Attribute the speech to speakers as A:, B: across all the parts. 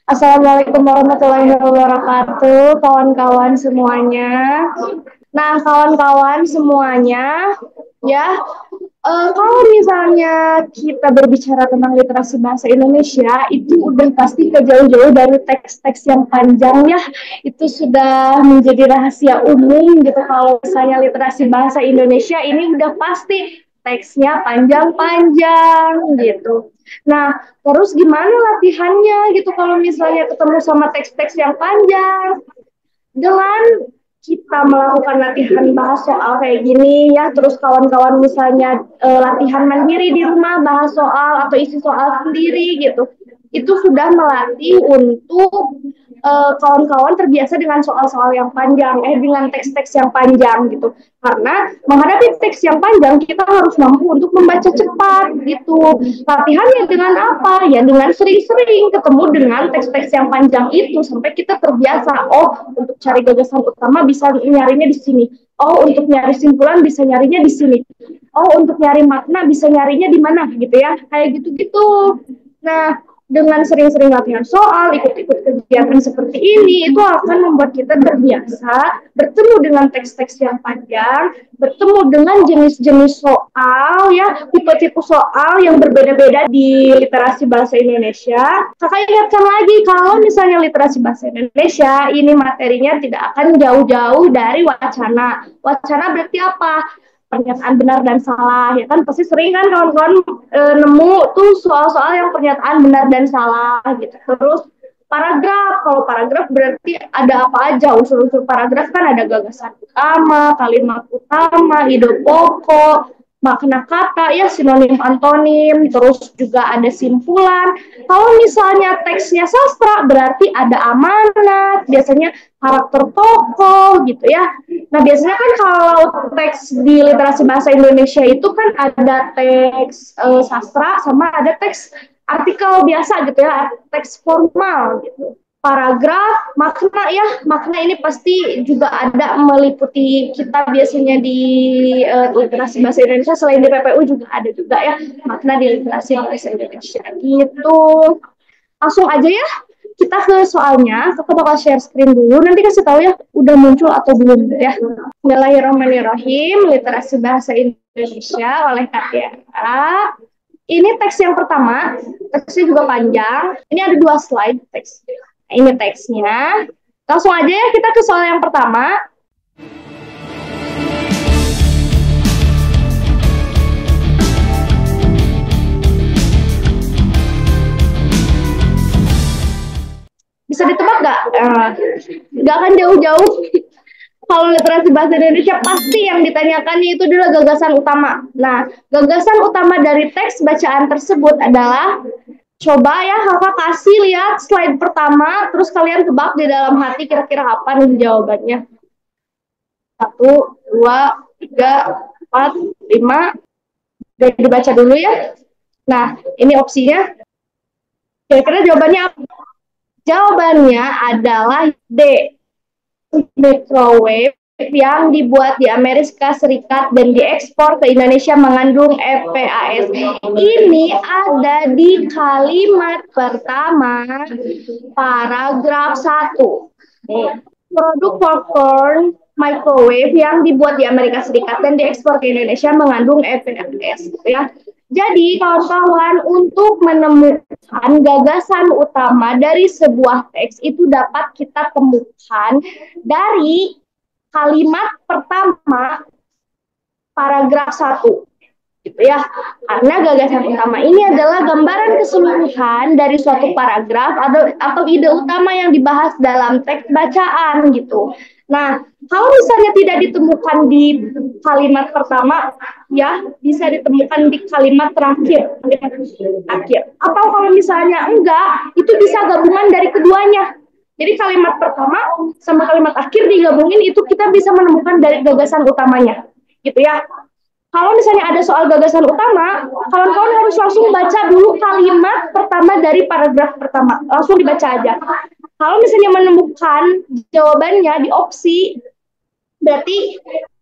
A: Assalamualaikum warahmatullahi wabarakatuh, kawan-kawan semuanya. Nah, kawan-kawan semuanya, ya, kalau misalnya kita berbicara tentang literasi bahasa Indonesia, itu udah pasti ke jauh-jauh dari teks-teks yang panjang ya. Itu sudah menjadi rahasia umum gitu. Kalau misalnya literasi bahasa Indonesia ini udah pasti teksnya panjang-panjang gitu. Nah, terus gimana latihannya gitu kalau misalnya ketemu sama teks-teks yang panjang? Dengan kita melakukan latihan bahas soal kayak gini ya, terus kawan-kawan misalnya latihan mandiri di rumah bahas soal atau isi soal sendiri gitu, itu sudah melatih untuk kawan-kawan terbiasa dengan soal-soal yang panjang, dengan teks-teks yang panjang gitu. Karena menghadapi teks yang panjang kita harus mampu untuk membaca cepat gitu. Latihannya dengan apa? Ya dengan sering-sering ketemu dengan teks-teks yang panjang itu sampai kita terbiasa. Oh, untuk cari gagasan utama bisa nyarinya di sini. Oh, untuk nyari simpulan bisa nyarinya di sini. Oh, untuk nyari makna bisa nyarinya di mana gitu ya. Kayak gitu-gitu. Nah, dengan sering-sering latihan soal, ikut-ikut kegiatan seperti ini, itu akan membuat kita terbiasa bertemu dengan teks-teks yang panjang, bertemu dengan jenis-jenis soal, ya, tipe-tipe soal yang berbeda-beda di literasi bahasa Indonesia. Kakak ingatkan lagi, kalau misalnya literasi bahasa Indonesia, ini materinya tidak akan jauh-jauh dari wacana. Wacana berarti apa? Pernyataan benar dan salah, ya kan pasti sering kan kawan-kawan nemu tuh soal-soal yang pernyataan benar dan salah gitu. Terus paragraf, kalau paragraf berarti ada apa aja unsur-unsur paragraf, kan ada gagasan utama, kalimat utama, ide pokok, makna kata, ya sinonim antonim, terus juga ada simpulan. Kalau misalnya teksnya sastra berarti ada amanat, biasanya karakter tokoh gitu ya. Nah, biasanya kan kalau teks di literasi bahasa Indonesia itu kan ada teks sastra sama ada teks artikel biasa gitu ya, teks formal gitu. Paragraf, makna ya, makna ini pasti juga ada meliputi kita biasanya di literasi bahasa Indonesia, selain di PPU juga ada juga ya, makna di literasi bahasa Indonesia gitu. Langsung aja ya, kita ke soalnya. Aku bakal share screen dulu, nanti kasih tahu ya udah muncul atau belum ya. Bismillahirrahmanirrahim, literasi bahasa Indonesia oleh KTRA. Ini teks yang pertama, teksnya juga panjang. Ini ada 2 slide teks. Nah, ini teksnya. Langsung aja ya kita ke soal yang pertama. Bisa ditebak nggak? Nggak akan jauh-jauh. Kalau literasi bahasa Indonesia pasti yang ditanyakan itu adalah gagasan utama. Nah, gagasan utama dari teks bacaan tersebut adalah, coba ya kakak kasih lihat slide pertama, terus kalian tebak di dalam hati kira-kira apa nih jawabannya. 1, 2, 3, 4, 5. Udah dibaca dulu ya. Nah, ini opsinya. Kira-kira jawabannya apa? Jawabannya adalah D. Microwave yang dibuat di Amerika Serikat dan diekspor ke Indonesia mengandung EPAS. Ini ada di kalimat pertama paragraf 1. Produk popcorn microwave yang dibuat di Amerika Serikat dan diekspor ke Indonesia mengandung EPAS ya. Jadi kawan-kawan, untuk menemukan gagasan utama dari sebuah teks itu dapat kita temukan dari kalimat pertama paragraf 1 gitu ya. Karena gagasan utama ini adalah gambaran keseluruhan dari suatu paragraf atau ide utama yang dibahas dalam teks bacaan gitu. Nah, kalau misalnya tidak ditemukan di kalimat pertama, ya bisa ditemukan di kalimat terakhir, akhir. Atau kalau misalnya enggak, itu bisa gabungan dari keduanya. Jadi kalimat pertama sama kalimat akhir digabungin, itu kita bisa menemukan dari gagasan utamanya, gitu ya. Kalau misalnya ada soal gagasan utama, kawan-kawan harus langsung baca dulu kalimat pertama dari paragraf pertama. Langsung dibaca aja. Kalau misalnya menemukan jawabannya di opsi, berarti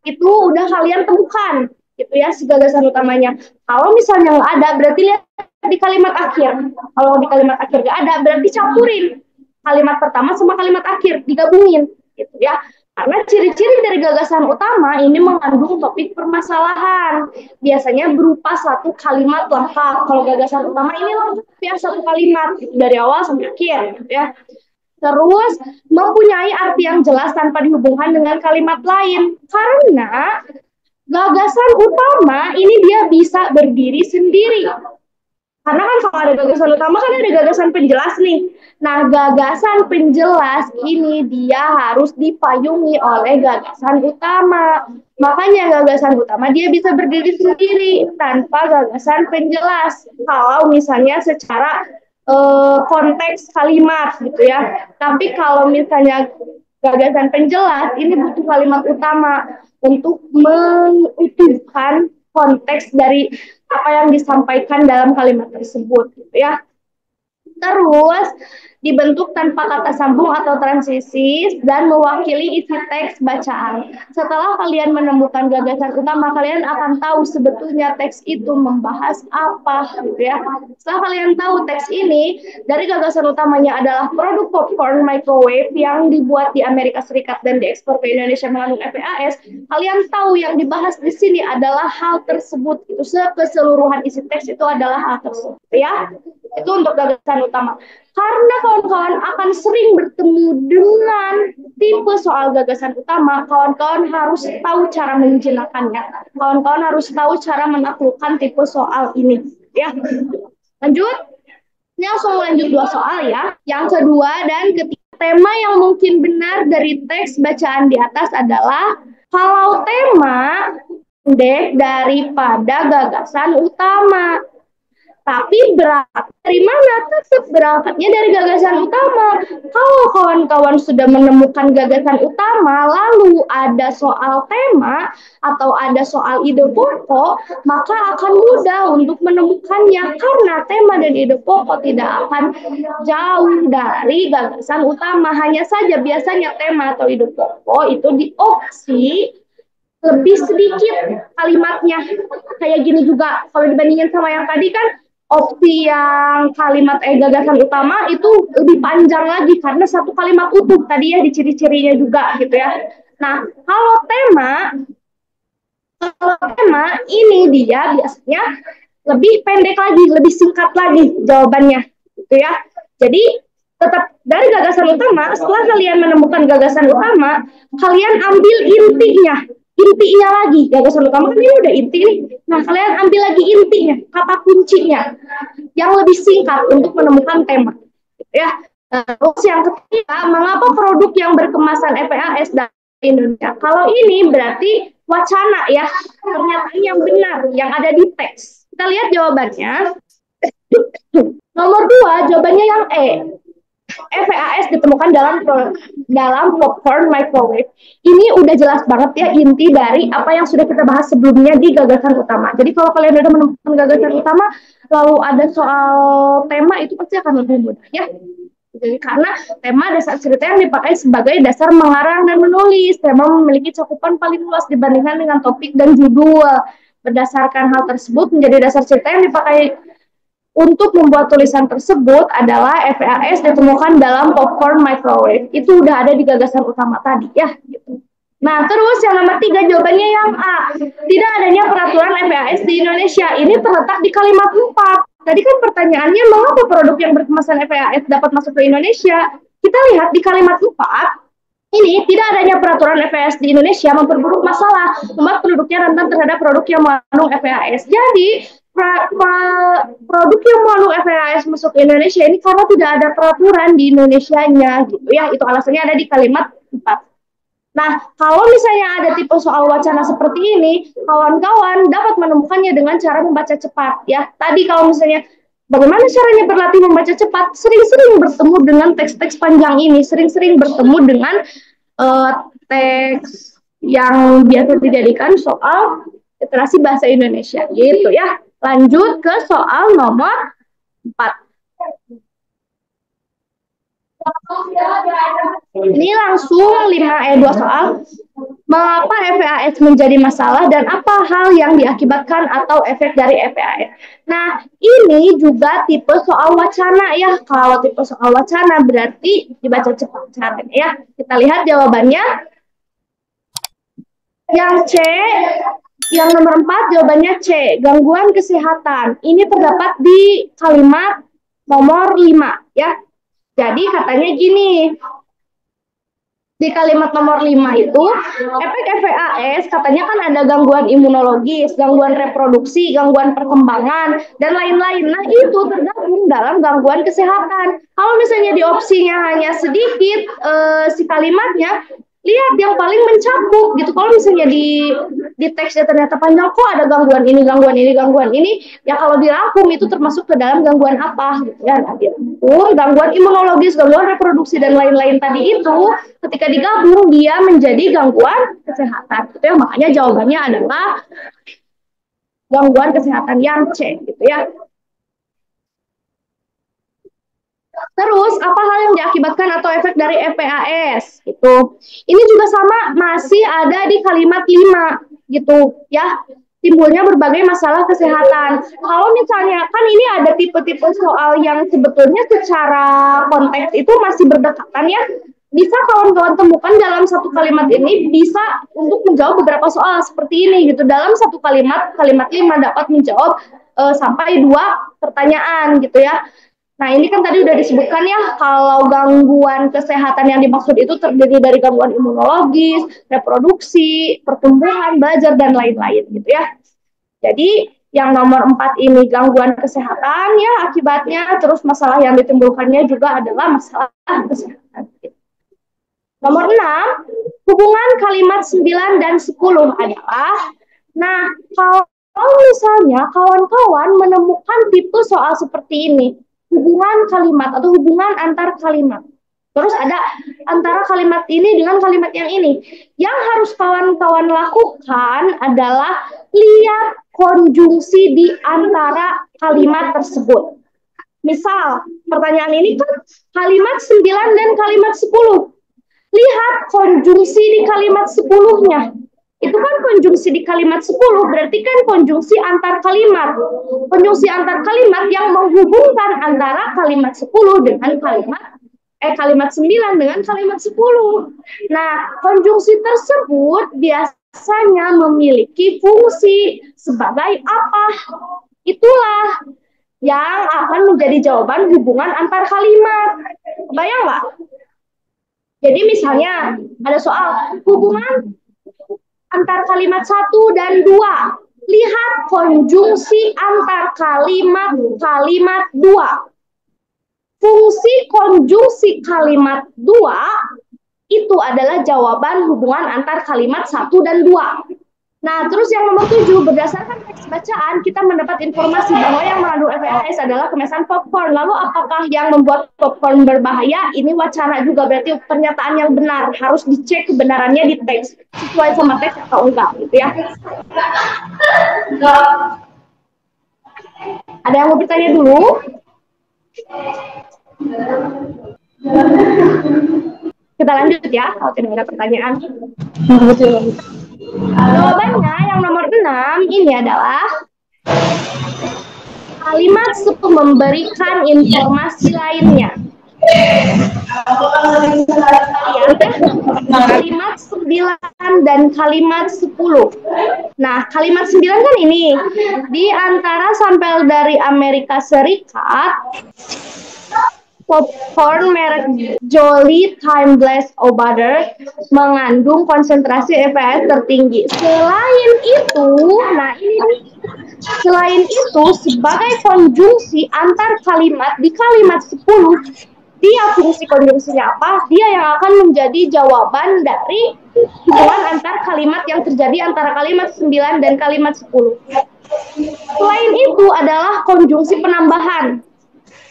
A: itu udah kalian temukan, gitu ya, si gagasan utamanya. Kalau misalnya nggak ada, berarti lihat di kalimat akhir. Kalau di kalimat akhir nggak ada, berarti campurin. kalimat pertama sama kalimat akhir digabungin gitu ya. Karena ciri-ciri dari gagasan utama ini mengandung topik permasalahan. Biasanya berupa satu kalimat lengkap. Kalau gagasan utama ini lengkap ya, satu kalimat gitu, dari awal sampai akhir gitu ya. Terus mempunyai arti yang jelas tanpa dihubungkan dengan kalimat lain. Karena gagasan utama ini dia bisa berdiri sendiri. Karena kan kalau ada gagasan utama kan ada gagasan penjelas nih. Nah, gagasan penjelas ini dia harus dipayungi oleh gagasan utama. Makanya gagasan utama dia bisa berdiri sendiri tanpa gagasan penjelas. Kalau misalnya secara konteks kalimat gitu ya. Tapi kalau misalnya gagasan penjelas ini butuh kalimat utama untuk mengutuhkan konteks dari apa yang disampaikan dalam kalimat tersebut gitu ya. Terus dibentuk tanpa kata sambung atau transisi dan mewakili isi teks bacaan. Setelah kalian menemukan gagasan utama, kalian akan tahu sebetulnya teks itu membahas apa gitu ya. Setelah kalian tahu teks ini, dari gagasan utamanya adalah produk popcorn microwave yang dibuat di Amerika Serikat dan diekspor ke Indonesia mengandung FPAS, kalian tahu yang dibahas di sini adalah hal tersebut. Itu keseluruhan isi teks itu adalah hal tersebut ya. Itu untuk gagasan utama. Karena kawan-kawan akan sering bertemu dengan tipe soal gagasan utama, kawan-kawan harus tahu cara menjinakannya. Kawan-kawan harus tahu cara menaklukkan tipe soal ini. Ya, lanjut. Ini langsung lanjut dua soal ya. Yang kedua dan ketiga, tema yang mungkin benar dari teks bacaan di atas adalah kalau tema pendek daripada gagasan utama. Tapi berangkat dari mana? Tetap berangkatnya dari gagasan utama. Kalau kawan-kawan sudah menemukan gagasan utama, lalu ada soal tema atau ada soal ide pokok, maka akan mudah untuk menemukannya karena tema dan ide pokok tidak akan jauh dari gagasan utama. Hanya saja biasanya tema atau ide pokok itu diopsi lebih sedikit kalimatnya. Kayak gini juga, kalau dibandingin sama yang tadi kan, opsi yang kalimat gagasan utama itu lebih panjang lagi karena satu kalimat utuh tadi ya di ciri-cirinya juga gitu ya. Nah, kalau tema ini dia biasanya lebih pendek lagi, lebih singkat lagi jawabannya gitu ya. Jadi tetap dari gagasan utama, setelah kalian menemukan gagasan utama, kalian ambil intinya lagi. Gagasan utama kan ini udah inti nih. Nah, kalian ambil lagi intinya, kata kuncinya yang lebih singkat untuk menemukan tema. Ya. Terus yang ketiga, mengapa produk yang berkemasan FPAS dari Indonesia? Kalau ini berarti wacana ya, pernyataan yang benar yang ada di teks. Kita lihat jawabannya. Nomor 2, jawabannya yang E. FPAS ditemukan dalam popcorn microwave. Ini udah jelas banget ya inti dari apa yang sudah kita bahas sebelumnya di gagasan utama. Jadi kalau kalian udah menemukan gagasan utama, lalu ada soal tema, itu pasti akan lebih mudah ya. Jadi karena tema dasar cerita yang dipakai sebagai dasar mengarang dan menulis. Tema memiliki cakupan paling luas dibandingkan dengan topik dan judul. Berdasarkan hal tersebut menjadi dasar cerita yang dipakai untuk membuat tulisan tersebut adalah FPAS ditemukan dalam popcorn microwave. Itu udah ada di gagasan utama tadi ya. Gitu. Nah terus yang nomor 3 jawabannya yang A. Tidak adanya peraturan FPAS di Indonesia. Ini terletak di kalimat 4. Tadi kan pertanyaannya mengapa produk yang berkemasan FPAS dapat masuk ke Indonesia? Kita lihat di kalimat 4. Ini tidak adanya peraturan FPAS di Indonesia memperburuk masalah, membuat produknya rentan terhadap produk yang mengandung FPAS. Jadi produk yang mengandung FPAS masuk ke Indonesia ini karena tidak ada peraturan di Indonesianya gitu ya. Itu alasannya ada di kalimat 4. Nah, kalau misalnya ada tipe soal wacana seperti ini, kawan-kawan dapat menemukannya dengan cara membaca cepat ya. Tadi kalau misalnya bagaimana caranya berlatih membaca cepat? Sering-sering bertemu dengan teks-teks panjang ini, sering-sering bertemu dengan teks yang biasa dijadikan soal literasi bahasa Indonesia gitu ya. Lanjut ke soal nomor 4. Ini langsung 2 soal. Mengapa FPAS menjadi masalah dan apa hal yang diakibatkan atau efek dari FPAS? Nah, ini juga tipe soal wacana ya. Kalau tipe soal wacana berarti dibaca cepat caranya ya. Kita lihat jawabannya. Yang C, yang nomor 4 jawabannya C, gangguan kesehatan. Ini terdapat di kalimat nomor 5 ya. Jadi katanya gini, di kalimat nomor 5 itu, efek FPAS katanya kan ada gangguan imunologis, gangguan reproduksi, gangguan perkembangan, dan lain-lain. Nah, itu tergabung dalam gangguan kesehatan. Kalau misalnya di opsinya hanya sedikit si kalimatnya, lihat yang paling mencakup gitu. Kalau misalnya di teksnya ternyata panjang, kok ada gangguan ini, gangguan ini, gangguan ini, ya kalau dirangkum itu termasuk ke dalam gangguan apa gitu ya. Nah, gangguan imunologis, gangguan reproduksi dan lain-lain tadi itu ketika digabung dia menjadi gangguan kesehatan. Itu ya, makanya jawabannya adalah gangguan kesehatan yang C gitu ya. Terus, apa hal yang diakibatkan atau efek dari FPAS? Gitu. Ini juga sama, masih ada di kalimat 5 gitu ya. Timbulnya berbagai masalah kesehatan. Kalau misalnya, kan ini ada tipe-tipe soal yang sebetulnya secara konteks itu masih berdekatan ya. Bisa kawan-kawan temukan dalam satu kalimat ini bisa untuk menjawab beberapa soal seperti ini gitu. Dalam satu kalimat, kalimat 5 dapat menjawab sampai 2 pertanyaan gitu ya. Nah, ini kan tadi udah disebutkan ya, kalau gangguan kesehatan yang dimaksud itu terdiri dari gangguan imunologis, reproduksi, pertumbuhan, belajar, dan lain-lain gitu ya. Jadi, yang nomor 4 ini gangguan kesehatan ya akibatnya, terus masalah yang ditimbulkannya juga adalah masalah kesehatan. Nomor 6, hubungan kalimat 9 dan 10 adalah, nah, kalau misalnya kawan-kawan menemukan tipe soal seperti ini, hubungan kalimat atau hubungan antar kalimat. Terus ada antara kalimat ini dengan kalimat yang ini. Yang harus kawan-kawan lakukan adalah lihat konjungsi di antara kalimat tersebut. Misal, pertanyaan ini kan kalimat 9 dan kalimat 10. Lihat konjungsi di kalimat 10-nya. Itu kan konjungsi di kalimat 10, berarti kan konjungsi antar kalimat. Konjungsi antar kalimat yang menghubungkan antara kalimat 10 dengan kalimat 9 dengan kalimat 10. Nah, konjungsi tersebut biasanya memiliki fungsi sebagai apa? Itulah yang akan menjadi jawaban hubungan antar kalimat. Bayang nggak? Jadi misalnya ada soal hubungan antar kalimat 1 dan 2. Lihat konjungsi antar kalimat 2. Fungsi konjungsi kalimat 2 itu adalah jawaban hubungan antar kalimat 1 dan 2. Nah, terus yang nomor 7, berdasarkan teks bacaan, kita mendapat informasi bahwa yang mengandung FPAS adalah kemasan popcorn. Lalu, apakah yang membuat popcorn berbahaya? Ini wacana juga, berarti pernyataan yang benar. Harus dicek kebenarannya di teks, sesuai sama teks atau enggak, gitu ya. Ada yang mau bertanya dulu? Kita lanjut ya, kalau tidak ada pertanyaan. Jawabannya yang nomor 6 ini adalah kalimat 10 memberikan informasi lainnya. Kalimat 9 dan kalimat 10. Nah, kalimat 9 kan ini. Di antara sampel dari Amerika Serikat, popcorn merek Jolly Time Blast Butter mengandung konsentrasi FPAS tertinggi. Selain itu, sebagai konjungsi antar kalimat di kalimat 10, dia fungsi konjungsinya apa? Dia yang akan menjadi jawaban dari hubungan antar kalimat yang terjadi antara kalimat 9 dan kalimat 10. Selain itu adalah konjungsi penambahan.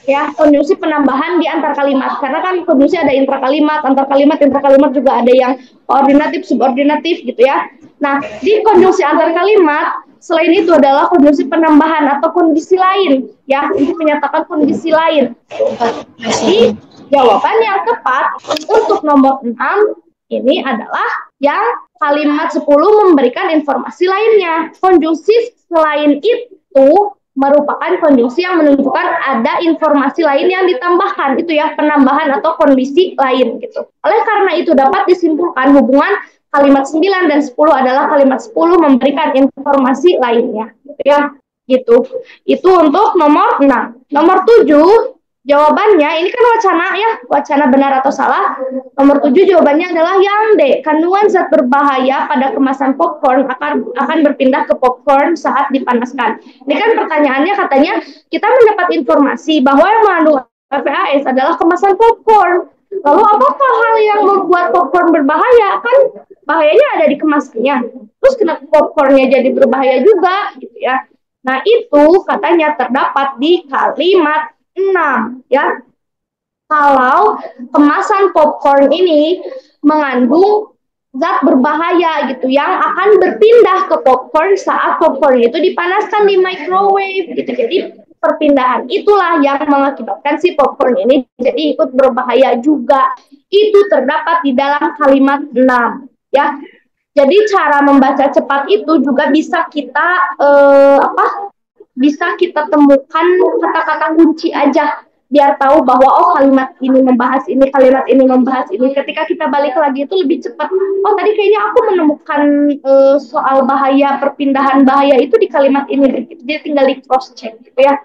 A: Ya, konjungsi penambahan di antar kalimat, karena kan konjungsi ada intrakalimat, antar kalimat, intrakalimat juga ada yang koordinatif, subordinatif gitu ya. Nah, di konjungsi antar kalimat, selain itu adalah konjungsi penambahan atau kondisi lain, ya, untuk menyatakan kondisi lain. Jadi, jawaban yang tepat untuk nomor 6 ini adalah yang kalimat 10 memberikan informasi lainnya. Konjungsi selain itu merupakan konjungsi yang menunjukkan ada informasi lain yang ditambahkan, itu ya, penambahan atau kondisi lain gitu. Oleh karena itu dapat disimpulkan hubungan kalimat 9 dan 10 adalah kalimat 10 memberikan informasi lainnya, gitu ya. Gitu. Itu untuk nomor 6. Nomor 7, jawabannya, ini kan wacana ya, wacana benar atau salah. Nomor 7 jawabannya adalah yang D. Kandungan zat berbahaya pada kemasan popcorn akan berpindah ke popcorn saat dipanaskan. Ini kan pertanyaannya katanya kita mendapat informasi bahwa yang mengandung PFAS adalah kemasan popcorn. Lalu apakah hal yang membuat popcorn berbahaya? Kan bahayanya ada di kemasannya. Terus kenapa popcornnya jadi berbahaya juga gitu ya. Nah, itu katanya terdapat di kalimat 6 ya. Kalau kemasan popcorn ini mengandung zat berbahaya gitu yang akan berpindah ke popcorn saat popcorn itu dipanaskan di microwave gitu. Jadi perpindahan itulah yang mengakibatkan si popcorn ini jadi ikut berbahaya juga. Itu terdapat di dalam kalimat 6 ya. Jadi cara membaca cepat itu juga bisa kita bisa kita temukan kata-kata kunci aja biar tahu bahwa oh kalimat ini membahas ini, kalimat ini membahas ini. Ketika kita balik lagi itu lebih cepat. Oh tadi kayaknya aku menemukan soal bahaya, perpindahan bahaya itu di kalimat ini. Jadi tinggal di cross check gitu ya.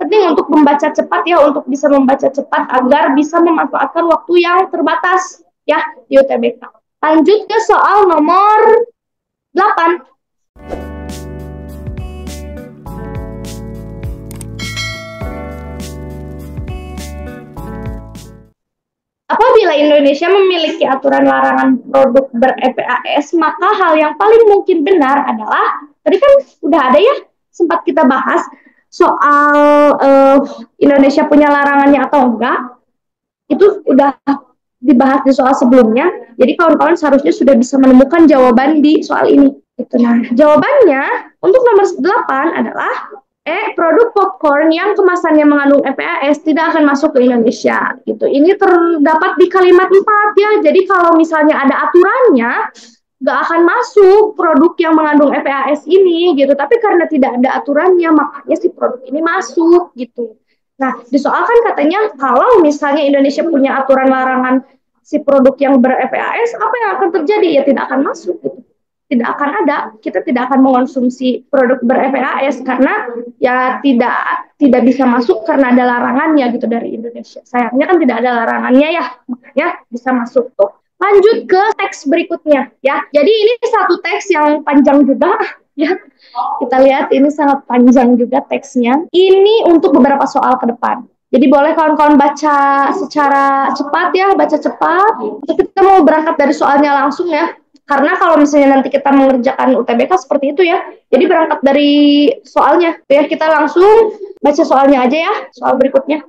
A: Penting untuk membaca cepat ya, untuk bisa membaca cepat agar bisa memanfaatkan waktu yang terbatas ya di UTBK. Lanjut ke soal nomor 8. Apabila Indonesia memiliki aturan larangan produk ber-EPAS, maka hal yang paling mungkin benar adalah, tadi kan udah ada ya, sempat kita bahas soal Indonesia punya larangannya atau enggak, itu udah dibahas di soal sebelumnya, jadi kawan-kawan seharusnya sudah bisa menemukan jawaban di soal ini. Gitu. Nah, jawabannya untuk nomor 8 adalah produk popcorn yang kemasannya mengandung EPAS tidak akan masuk ke Indonesia. Gitu. Ini terdapat di kalimat 4 ya. Jadi kalau misalnya ada aturannya, nggak akan masuk produk yang mengandung EPAS ini gitu. Tapi karena tidak ada aturannya, makanya si produk ini masuk gitu. Nah, di soal kan katanya kalau misalnya Indonesia punya aturan larangan si produk yang ber-EPAS, apa yang akan terjadi? Ya tidak akan masuk gitu. Tidak akan ada, kita tidak akan mengonsumsi produk ber-EPAS karena ya tidak bisa masuk karena ada larangannya gitu dari Indonesia. Sayangnya kan tidak ada larangannya ya, makanya bisa masuk tuh. Lanjut ke teks berikutnya ya. Jadi ini satu teks yang panjang juga ya. Kita lihat ini sangat panjang juga teksnya. Ini untuk beberapa soal ke depan. Jadi boleh kawan-kawan baca secara cepat ya, baca cepat. Untuk kita mau berangkat dari soalnya langsung ya. Karena kalau misalnya nanti kita mengerjakan UTBK seperti itu ya, jadi berangkat dari soalnya, ya kita langsung baca soalnya aja ya, soal berikutnya.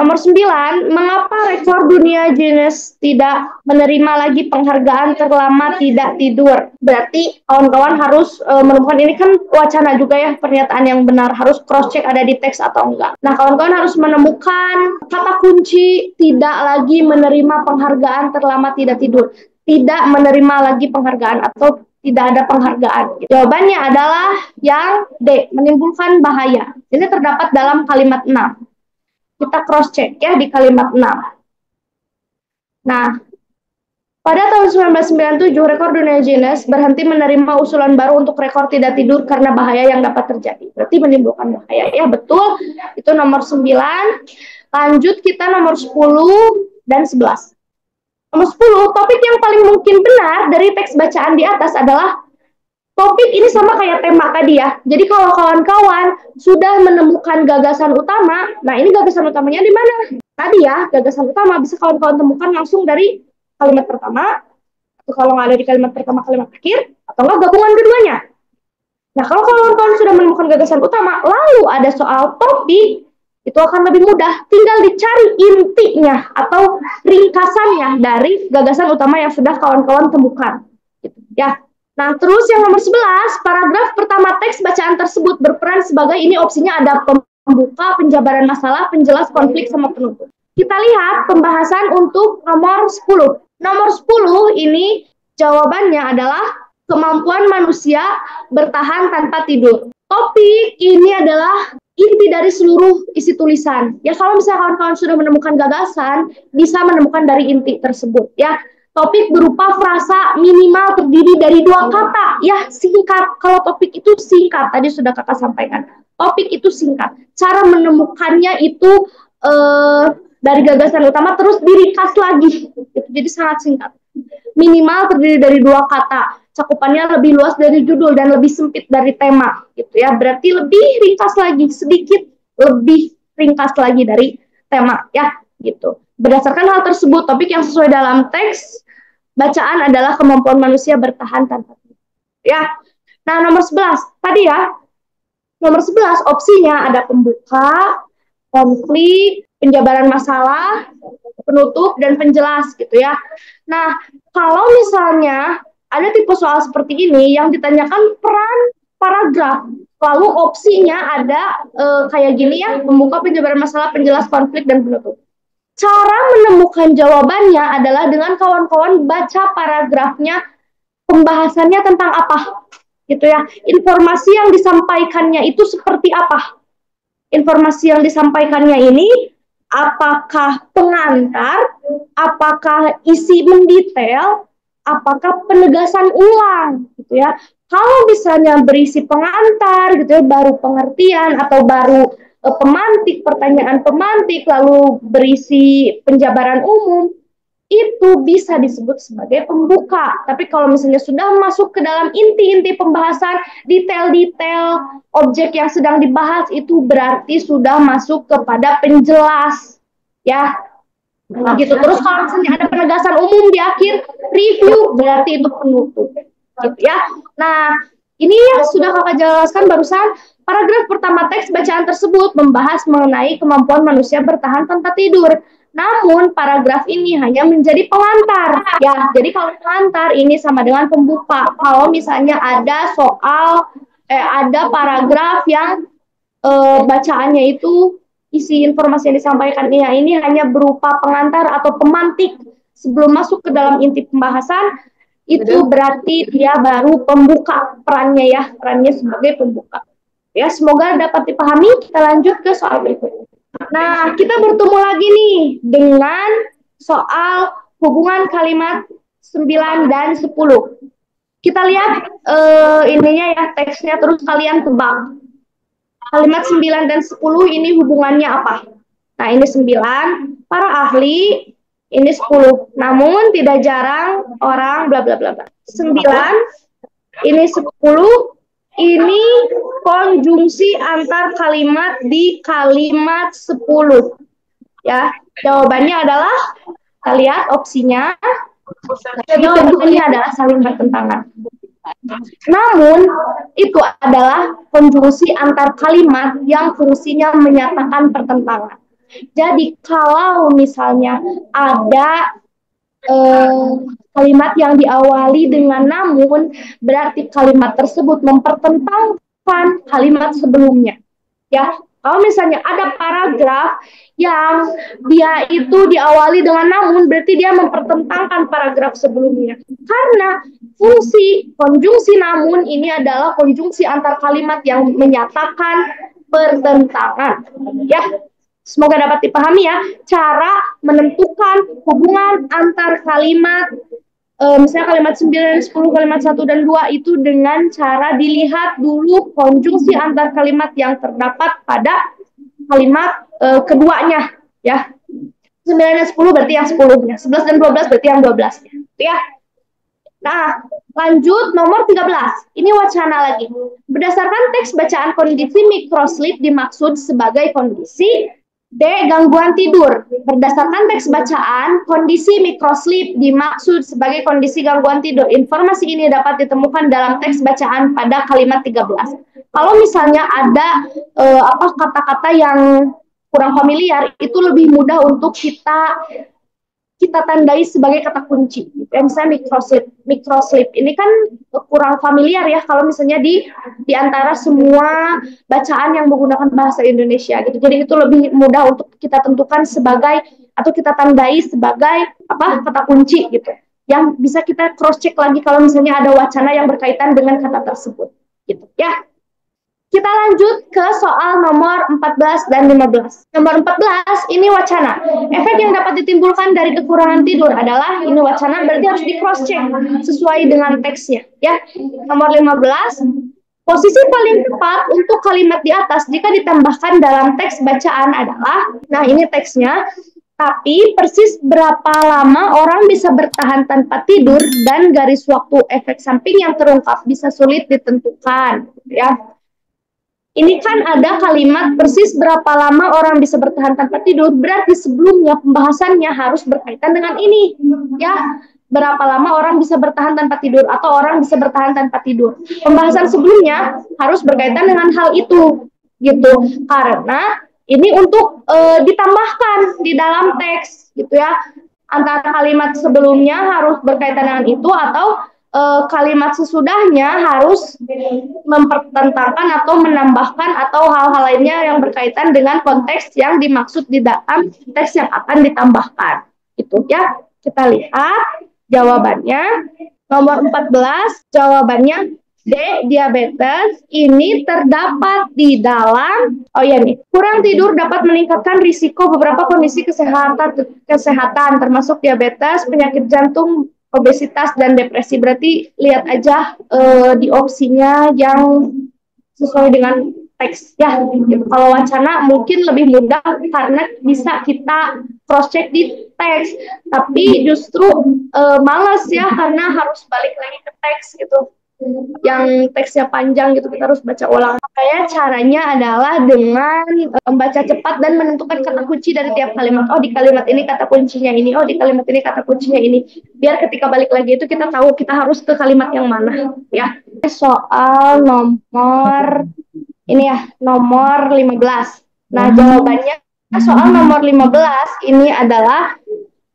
A: Nomor 9, mengapa rekor dunia Guinness tidak menerima lagi penghargaan terlama tidak tidur? Berarti kawan-kawan harus menemukan, ini kan wacana juga ya, pernyataan yang benar, harus cross check ada di teks atau enggak. Nah, kawan-kawan harus menemukan kata kunci tidak lagi menerima penghargaan terlama tidak tidur. Tidak menerima lagi penghargaan atau tidak ada penghargaan. Jawabannya adalah yang D, menimbulkan bahaya. Ini terdapat dalam kalimat 6. Kita cross check ya di kalimat 6. Nah, pada tahun 1997 rekor dunia Guinness berhenti menerima usulan baru untuk rekor tidak tidur karena bahaya yang dapat terjadi. Berarti menimbulkan bahaya ya, betul. Itu nomor 9. Lanjut kita nomor 10 dan 11. Nomor 10, topik yang paling mungkin benar dari teks bacaan di atas adalah topik ini sama kayak tema tadi ya. Jadi kalau kawan-kawan sudah menemukan gagasan utama, nah ini gagasan utamanya di mana? Tadi ya, gagasan utama bisa kawan-kawan temukan langsung dari kalimat pertama, atau kalau nggak ada di kalimat pertama, kalimat akhir, atau nggak gabungan keduanya. Nah kalau kawan-kawan sudah menemukan gagasan utama, lalu ada soal topik, itu akan lebih mudah. Tinggal dicari intinya atau ringkasannya dari gagasan utama yang sudah kawan-kawan temukan. Gitu, ya. Nah, terus yang nomor 11, paragraf pertama teks bacaan tersebut berperan sebagai, ini opsinya ada pembuka, penjabaran masalah, penjelas konflik, sama penutup. Kita lihat pembahasan untuk nomor 10. Nomor 10 ini jawabannya adalah kemampuan manusia bertahan tanpa tidur. Topik ini adalah inti dari seluruh isi tulisan. Ya, kalau misalnya kawan-kawan sudah menemukan gagasan, bisa menemukan dari inti tersebut. Ya, topik berupa frasa minimal terdiri dari 2 kata. Ya, singkat. Kalau topik itu singkat, tadi sudah kakak sampaikan. Topik itu singkat. Cara menemukannya itu dari gagasan utama terus diringkas lagi. Jadi sangat singkat. Minimal terdiri dari 2 kata. Cakupannya lebih luas dari judul dan lebih sempit dari tema, gitu ya. Berarti lebih ringkas lagi, sedikit lebih ringkas lagi dari tema, ya, gitu. Berdasarkan hal tersebut, topik yang sesuai dalam teks bacaan adalah kemampuan manusia bertahan tanpa tidur, ya. Nah, nomor 11 tadi ya. Nomor 11 opsinya ada pembuka, konflik, penjabaran masalah, penutup, dan penjelas, gitu ya. Nah, kalau misalnya ada tipe soal seperti ini yang ditanyakan peran paragraf, lalu opsinya ada kayak gini ya, pembuka, penjabaran masalah, penjelas, konflik, dan penutup. Cara menemukan jawabannya adalah dengan kawan-kawan baca paragrafnya, pembahasannya tentang apa, gitu ya. Informasi yang disampaikannya itu seperti apa? Informasi yang disampaikannya ini apakah pengantar, apakah isi mendetail, apakah penegasan ulang, gitu ya. Kalau misalnya berisi pengantar, gitu ya, baru pengertian atau baru pemantik, pertanyaan pemantik, lalu berisi penjabaran umum, itu bisa disebut sebagai pembuka. Tapi kalau misalnya sudah masuk ke dalam inti-inti pembahasan, detail-detail objek yang sedang dibahas, itu berarti sudah masuk kepada penjelas. Ya, gitu. Terus kalau misalnya ada penegasan umum di akhir review, berarti itu penutup. Gitu ya. Nah, ini yang sudah kakak jelaskan barusan. Paragraf pertama teks bacaan tersebut membahas mengenai kemampuan manusia bertahan tanpa tidur. Namun paragraf ini hanya menjadi pengantar. Ya, jadi kalau pengantar ini sama dengan pembuka. Kalau misalnya ada soal, ada paragraf yang bacaannya itu isi informasi yang disampaikan ini hanya berupa pengantar atau pemantik sebelum masuk ke dalam inti pembahasan, itu berarti dia baru pembuka perannya sebagai pembuka. Ya, semoga dapat dipahami. Kita lanjut ke soal berikutnya. Nah, kita bertemu lagi nih dengan soal hubungan kalimat 9 dan 10. Kita lihat ininya ya, teksnya, terus kalian tebak. Kalimat 9 dan 10 ini hubungannya apa? Nah, ini 9, para ahli, ini 10. Namun tidak jarang orang bla bla bla bla. 9, ini 10, ini konjungsi antar kalimat di kalimat 10. Ya, jawabannya adalah, kita lihat opsinya. Jawabannya adalah saling bertentangan. Namun, itu adalah konjungsi antar kalimat yang fungsinya menyatakan pertentangan. Jadi, kalau misalnya ada kalimat yang diawali dengan namun, berarti kalimat tersebut mempertentangkan kalimat sebelumnya. Ya, kalau misalnya ada paragraf yang dia itu diawali dengan namun, berarti dia mempertentangkan paragraf sebelumnya. Karena fungsi konjungsi namun ini adalah konjungsi antar kalimat yang menyatakan pertentangan. Ya, semoga dapat dipahami ya, cara menentukan hubungan antar kalimat, misalnya kalimat 9 dan 10, kalimat 1 dan 2 itu dengan cara dilihat dulu konjungsi antar kalimat yang terdapat pada kalimat keduanya, ya. 9 dan 10 berarti yang 10-nya, 11 dan 12 berarti yang 12-nya, ya. Nah, lanjut nomor 13. Ini wacana lagi. Berdasarkan teks bacaan, kondisi microsleep dimaksud sebagai kondisi D. Gangguan tidur. Berdasarkan teks bacaan, kondisi microsleep dimaksud sebagai kondisi gangguan tidur. Informasi ini dapat ditemukan dalam teks bacaan pada kalimat 13. Kalau misalnya ada kata-kata yang kurang familiar, itu lebih mudah untuk kita kita tandai sebagai kata kunci. Misalnya microslip ini kan kurang familiar ya kalau misalnya di antara semua bacaan yang menggunakan bahasa Indonesia gitu. Jadi itu lebih mudah untuk kita tentukan sebagai atau kita tandai sebagai apa kata kunci gitu. Yang bisa kita cross check lagi kalau misalnya ada wacana yang berkaitan dengan kata tersebut gitu ya. Kita lanjut ke soal nomor 14 dan 15. Nomor 14 ini wacana. Efek yang dapat ditimbulkan dari kekurangan tidur adalah ini wacana, berarti harus di cross check sesuai dengan teksnya ya. Nomor 15, posisi paling tepat untuk kalimat di atas jika ditambahkan dalam teks bacaan adalah, nah ini teksnya, tapi persis berapa lama orang bisa bertahan tanpa tidur dan garis waktu efek samping yang terungkap bisa sulit ditentukan ya. Ini kan ada kalimat persis berapa lama orang bisa bertahan tanpa tidur, berarti sebelumnya pembahasannya harus berkaitan dengan ini ya, berapa lama orang bisa bertahan tanpa tidur atau orang bisa bertahan tanpa tidur. Pembahasan sebelumnya harus berkaitan dengan hal itu gitu, karena ini untuk ditambahkan di dalam teks gitu ya, antara kalimat sebelumnya harus berkaitan dengan itu atau kalimat sesudahnya harus mempertentangkan atau menambahkan atau hal-hal lainnya yang berkaitan dengan konteks yang dimaksud di dalam teks yang akan ditambahkan. Itu ya, kita lihat jawabannya. Nomor 14, jawabannya D, diabetes ini terdapat di dalam, oh ya nih, kurang tidur dapat meningkatkan risiko beberapa kondisi kesehatan termasuk diabetes, penyakit jantung, obesitas dan depresi. Berarti lihat aja di opsinya yang sesuai dengan teks ya gitu. Kalau wacana mungkin lebih mudah karena bisa kita cross check di teks, tapi justru malas ya karena harus balik lagi ke teks gitu, yang teksnya panjang gitu, kita harus baca ulang. Makanya caranya adalah dengan membaca cepat dan menentukan kata kunci dari tiap kalimat. Oh, di kalimat ini kata kuncinya ini, oh di kalimat ini kata kuncinya ini. Biar ketika balik lagi itu kita tahu kita harus ke kalimat yang mana ya. Soal nomor ini ya, nomor 15. Nah, jawabannya soal nomor 15 ini adalah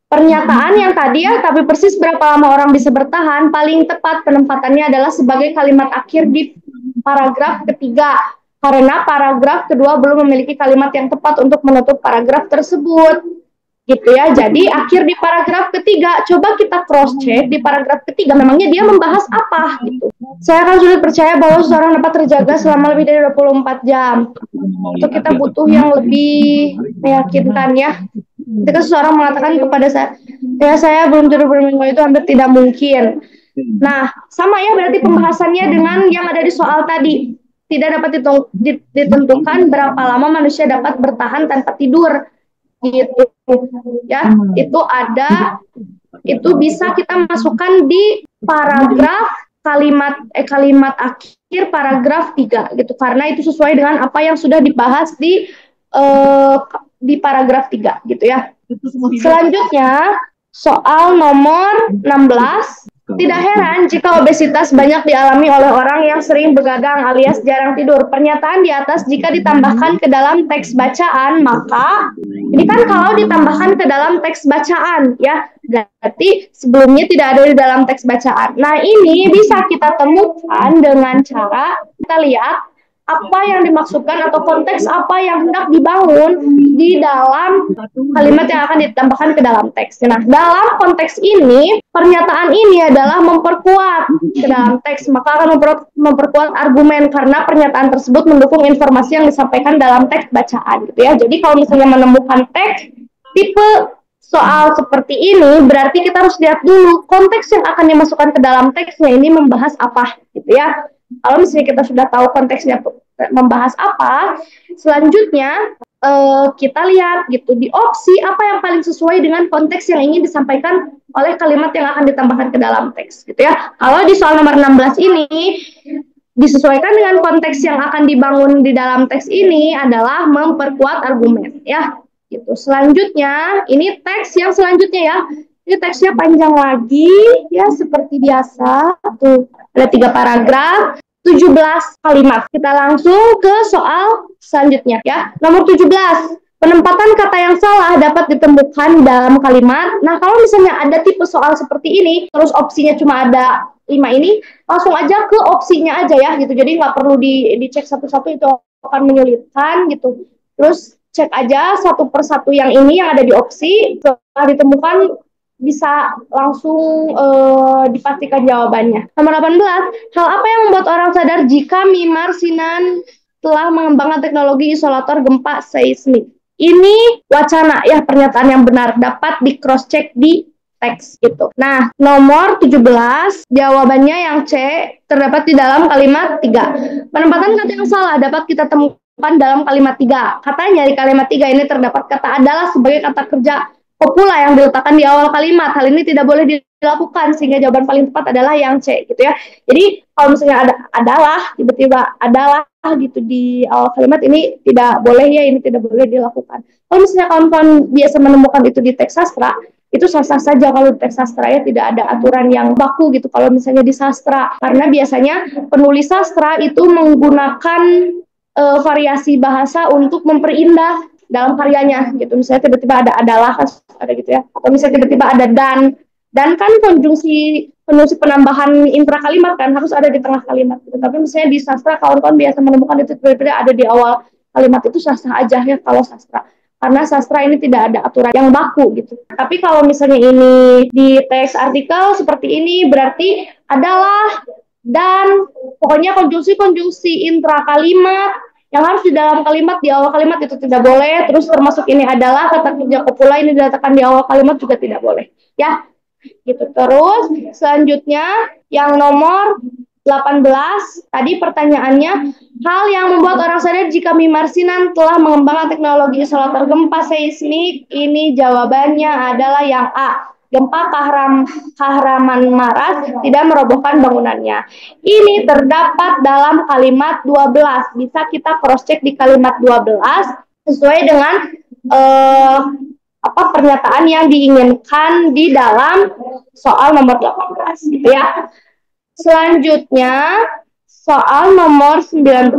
A: pernyataan yang tadi ya, tapi persis berapa lama orang bisa bertahan, paling tepat penempatannya adalah sebagai kalimat akhir di paragraf ketiga. Karena paragraf kedua belum memiliki kalimat yang tepat untuk menutup paragraf tersebut. Gitu ya, jadi akhir di paragraf ketiga, coba kita cross check di paragraf ketiga, memangnya dia membahas apa gitu. Saya akan sulit percaya bahwa seseorang dapat terjaga selama lebih dari 24 jam. Itu kita butuh yang lebih meyakinkan ya. Ketika seseorang mengatakan kepada saya, ya saya belum tidur berminggu, itu hampir tidak mungkin. Nah, sama ya berarti pembahasannya dengan yang ada di soal tadi. Tidak dapat ditentukan berapa lama manusia dapat bertahan tanpa tidur. Gitu. Ya, itu ada, itu bisa kita masukkan di paragraf kalimat akhir paragraf 3 gitu. Karena itu sesuai dengan apa yang sudah dibahas di paragraf 3 gitu ya. Selanjutnya soal nomor 16. Tidak heran jika obesitas banyak dialami oleh orang yang sering begadang alias jarang tidur. Pernyataan di atas jika ditambahkan ke dalam teks bacaan, maka ini kan kalau ditambahkan ke dalam teks bacaan ya, berarti sebelumnya tidak ada di dalam teks bacaan. Nah, ini bisa kita temukan dengan cara kita lihat apa yang dimaksudkan atau konteks apa yang hendak dibangun di dalam kalimat yang akan ditambahkan ke dalam teks. Nah, dalam konteks ini, pernyataan ini adalah memperkuat ke dalam teks, maka akan memperkuat argumen karena pernyataan tersebut mendukung informasi yang disampaikan dalam teks bacaan gitu ya. Jadi kalau misalnya menemukan teks tipe soal seperti ini, berarti kita harus lihat dulu konteks yang akan dimasukkan ke dalam teksnya ini membahas apa gitu ya. Kalau misalnya kita sudah tahu konteksnya membahas apa, selanjutnya kita lihat gitu di opsi apa yang paling sesuai dengan konteks yang ingin disampaikan oleh kalimat yang akan ditambahkan ke dalam teks gitu ya. Kalau di soal nomor 16 ini disesuaikan dengan konteks yang akan dibangun di dalam teks ini adalah memperkuat argumen ya. Gitu. Selanjutnya ini teks yang selanjutnya ya. Ini teksnya panjang lagi ya seperti biasa. Tuh, ada 3 paragraf, 17 kalimat. Kita langsung ke soal selanjutnya ya. Nomor 17. Penempatan kata yang salah dapat ditemukan dalam kalimat. Nah, kalau misalnya ada tipe soal seperti ini, terus opsinya cuma ada 5 ini, langsung aja ke opsinya aja ya gitu. Jadi nggak perlu dicek satu-satu, itu akan menyulitkan gitu. Terus cek aja satu persatu yang ini yang ada di opsi, setelah ditemukan bisa langsung dipastikan jawabannya. Nomor 18, hal apa yang membuat orang sadar jika Mimar Sinan telah mengembangkan teknologi isolator gempa seismik? Ini wacana ya, pernyataan yang benar, dapat di cross check di teks gitu. Nah, nomor 17 jawabannya yang C terdapat di dalam kalimat 3. Penempatan kata yang salah dapat kita temukan dalam kalimat 3. Katanya di kalimat 3 ini terdapat kata adalah sebagai kata kerja kopula yang diletakkan di awal kalimat. Hal ini tidak boleh dilakukan, sehingga jawaban paling tepat adalah yang C gitu ya. Jadi kalau misalnya ada adalah, tiba-tiba adalah gitu di awal kalimat, ini tidak boleh ya, ini tidak boleh dilakukan. Kalau misalnya kawan-kawan biasa menemukan itu di teks sastra, itu sah-sah saja kalau di teks sastra ya, tidak ada aturan yang baku gitu kalau misalnya di sastra, karena biasanya penulis sastra itu menggunakan variasi bahasa untuk memperindah dalam karyanya gitu. Misalnya tiba-tiba ada adalah, ada gitu ya, atau misalnya tiba-tiba ada dan kan konjungsi penambahan intra kalimat kan harus ada di tengah kalimat gitu. Tapi misalnya di sastra kawan-kawan biasa menemukan itu tiba-tiba ada di awal kalimat, itu sah-sah aja ya kalau sastra, karena sastra ini tidak ada aturan yang baku gitu. Tapi kalau misalnya ini di teks artikel seperti ini, berarti adalah dan pokoknya konjungsi intra kalimat yang harus di dalam kalimat, di awal kalimat itu tidak boleh. Terus termasuk ini adalah kata kerja kopula ini diletakkan di awal kalimat juga tidak boleh ya gitu. Terus selanjutnya yang nomor 18 tadi pertanyaannya, hal yang membuat orang sadar jika Mimar Sinan telah mengembangkan teknologi isolator gempa seismik, ini jawabannya adalah yang A. Gempa Kahramanmaras tidak merobohkan bangunannya. Ini terdapat dalam kalimat 12. Bisa kita cross check di kalimat 12 sesuai dengan pernyataan yang diinginkan di dalam soal nomor 18 gitu ya. Selanjutnya soal nomor 19,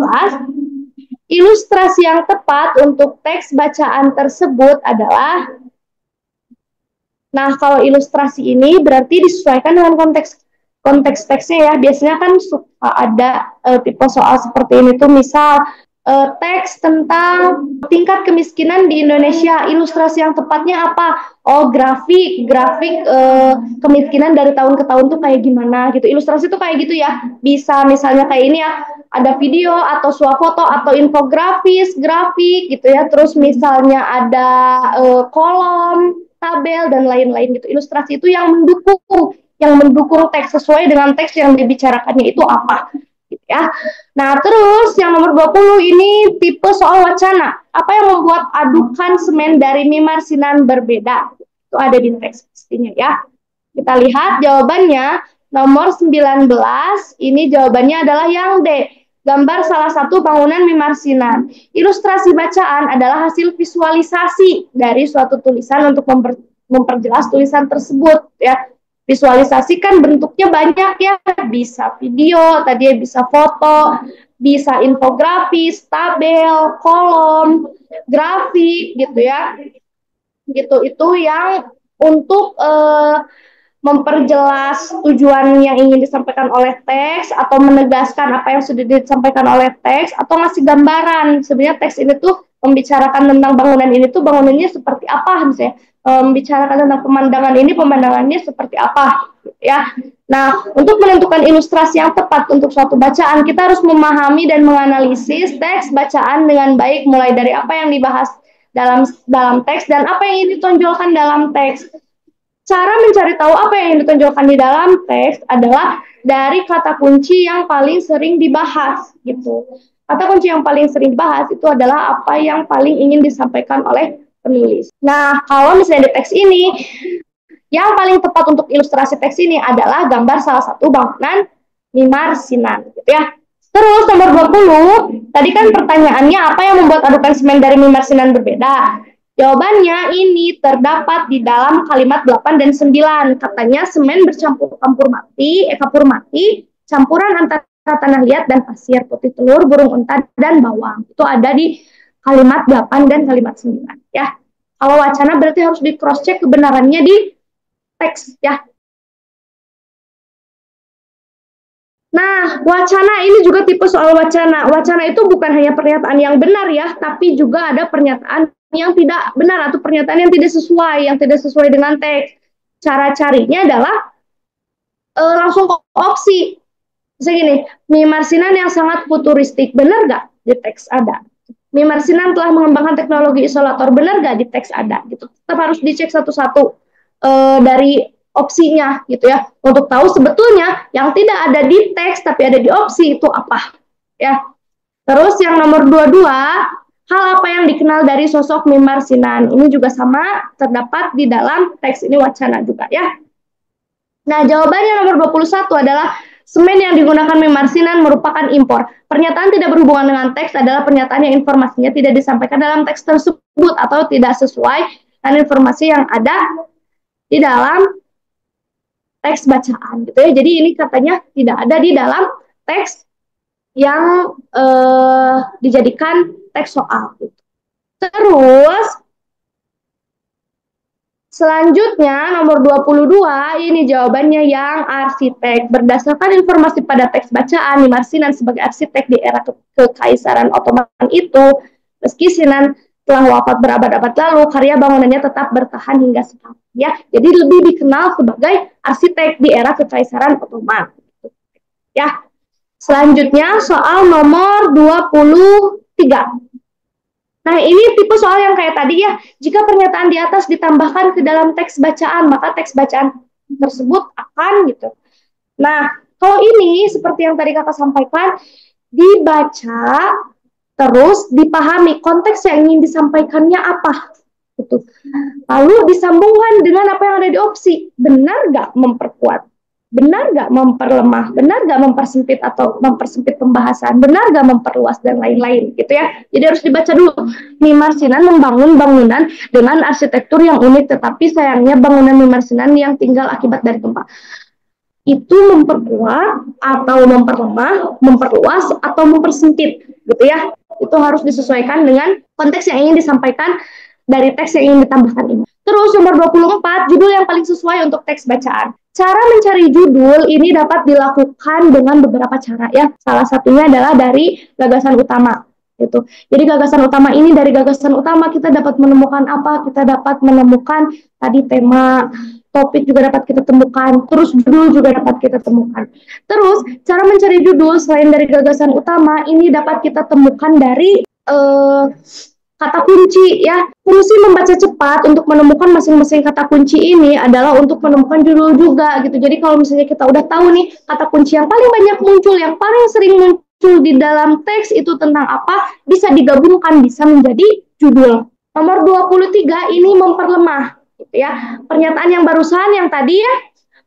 A: ilustrasi yang tepat untuk teks bacaan tersebut adalah, nah kalau ilustrasi ini berarti disesuaikan dengan konteks teksnya ya. Biasanya kan suka ada tipe soal seperti ini tuh, misal teks tentang tingkat kemiskinan di Indonesia, ilustrasi yang tepatnya apa? Oh, grafik kemiskinan dari tahun ke tahun tuh kayak gimana gitu. Ilustrasi tuh kayak gitu ya. Bisa misalnya kayak ini ya, ada video atau swafoto atau infografis, grafik gitu ya. Terus misalnya ada kolom, tabel dan lain-lain gitu. Ilustrasi itu yang mendukung teks sesuai dengan teks yang dibicarakannya itu apa gitu ya. Nah, terus yang nomor 20 ini tipe soal wacana. Apa yang membuat adukan semen dari Mimar Sinan berbeda? Itu ada di teks pastinya ya. Kita lihat jawabannya nomor 19. Ini jawabannya adalah yang D. Gambar salah satu bangunan Mimar Sinan. Ilustrasi bacaan adalah hasil visualisasi dari suatu tulisan untuk memperjelas tulisan tersebut ya. Visualisasi kan bentuknya banyak ya, bisa video, tadi bisa foto, bisa infografis, tabel, kolom, grafik gitu ya. Gitu, itu yang untuk memperjelas tujuan yang ingin disampaikan oleh teks, atau menegaskan apa yang sudah disampaikan oleh teks, atau ngasih gambaran. Sebenarnya teks ini tuh membicarakan tentang bangunan ini tuh bangunannya seperti apa, misalnya membicarakan tentang pemandangannya seperti apa ya. Nah, untuk menentukan ilustrasi yang tepat untuk suatu bacaan, kita harus memahami dan menganalisis teks bacaan dengan baik, mulai dari apa yang dibahas dalam teks dan apa yang ingin ditonjolkan dalam teks. Cara mencari tahu apa yang ditonjolkan di dalam teks adalah dari kata kunci yang paling sering dibahas gitu. Kata kunci yang paling sering dibahas itu adalah apa yang paling ingin disampaikan oleh penulis. Nah, kalau misalnya di teks ini, yang paling tepat untuk ilustrasi teks ini adalah gambar salah satu bangunan Mimar Sinan gitu ya. Terus nomor 20, tadi kan pertanyaannya apa yang membuat adukan semen dari Mimar Sinan berbeda? Jawabannya ini terdapat di dalam kalimat 8 dan 9. Katanya semen bercampur kapur mati, campuran antara tanah liat dan pasir, putih telur, burung unta, dan bawang. Itu ada di kalimat 8 dan kalimat 9 ya. Kalau wacana berarti harus di cross check kebenarannya di teks ya. Nah, wacana ini juga tipe soal wacana. Wacana itu bukan hanya pernyataan yang benar ya, tapi juga ada pernyataan yang tidak benar atau pernyataan yang tidak sesuai dengan teks. Cara carinya adalah langsung ke opsi. Misalnya gini, Mimarsinan yang sangat futuristik, benar nggak di teks ada? Mimarsinan telah mengembangkan teknologi isolator, benar nggak di teks ada? Gitu. Tetap harus dicek satu-satu dari opsinya gitu ya, untuk tahu sebetulnya yang tidak ada di teks tapi ada di opsi itu apa ya. Terus yang nomor 22, hal apa yang dikenal dari sosok Mimarsinan? Ini juga sama terdapat di dalam teks ini wacana juga ya. Nah, jawabannya nomor 21 adalah semen yang digunakan Mimarsinan merupakan impor. Pernyataan tidak berhubungan dengan teks adalah pernyataan yang informasinya tidak disampaikan dalam teks tersebut atau tidak sesuai dengan informasi yang ada di dalam teks bacaan gitu ya. Jadi ini katanya tidak ada di dalam teks yang dijadikan teks soal gitu. Terus selanjutnya nomor 22 ini jawabannya yang arsitek. Berdasarkan informasi pada teks bacaan, Mimarsinan sebagai arsitek di era Kekaisaran Ottoman itu, meski Sinan telah wafat berabad-abad lalu, karya bangunannya tetap bertahan hingga sekarang ya. Jadi lebih dikenal sebagai arsitek di era Kekaisaran Ottoman. Ya. Selanjutnya soal nomor 23. Nah, ini tipe soal yang kayak tadi ya. Jika pernyataan di atas ditambahkan ke dalam teks bacaan, maka teks bacaan tersebut akan gitu. Nah, kalau ini seperti yang tadi kakak sampaikan, dibaca terus dipahami konteks yang ingin disampaikannya apa. Gitu. Lalu disambungkan dengan apa yang ada di opsi. Benar nggak memperkuat? Benar nggak memperlemah, benar nggak mempersempit atau mempersempit pembahasan, benar nggak memperluas dan lain-lain gitu ya. Jadi harus dibaca dulu. Mimarsinan membangun bangunan dengan arsitektur yang unik, tetapi sayangnya bangunan Mimarsinan yang tinggal akibat dari gempa itu memperkuat atau memperlemah, memperluas atau mempersempit gitu ya. Itu harus disesuaikan dengan konteks yang ingin disampaikan dari teks yang ingin ditambahkan ini. Terus nomor 24, judul yang paling sesuai untuk teks bacaan. Cara mencari judul ini dapat dilakukan dengan beberapa cara ya. Salah satunya adalah dari gagasan utama. Gitu. Jadi gagasan utama ini, dari gagasan utama kita dapat menemukan apa? Kita dapat menemukan tadi tema, topik juga dapat kita temukan, terus judul juga dapat kita temukan. Terus cara mencari judul selain dari gagasan utama ini dapat kita temukan dari kata kunci ya. Fungsi membaca cepat untuk menemukan masing-masing kata kunci ini adalah untuk menemukan judul juga gitu. Jadi kalau misalnya kita udah tahu nih kata kunci yang paling banyak muncul, yang paling sering muncul di dalam teks itu tentang apa, bisa digabungkan, bisa menjadi judul. Nomor 23 ini memperlemah gitu ya. Pernyataan yang barusan yang tadi ya,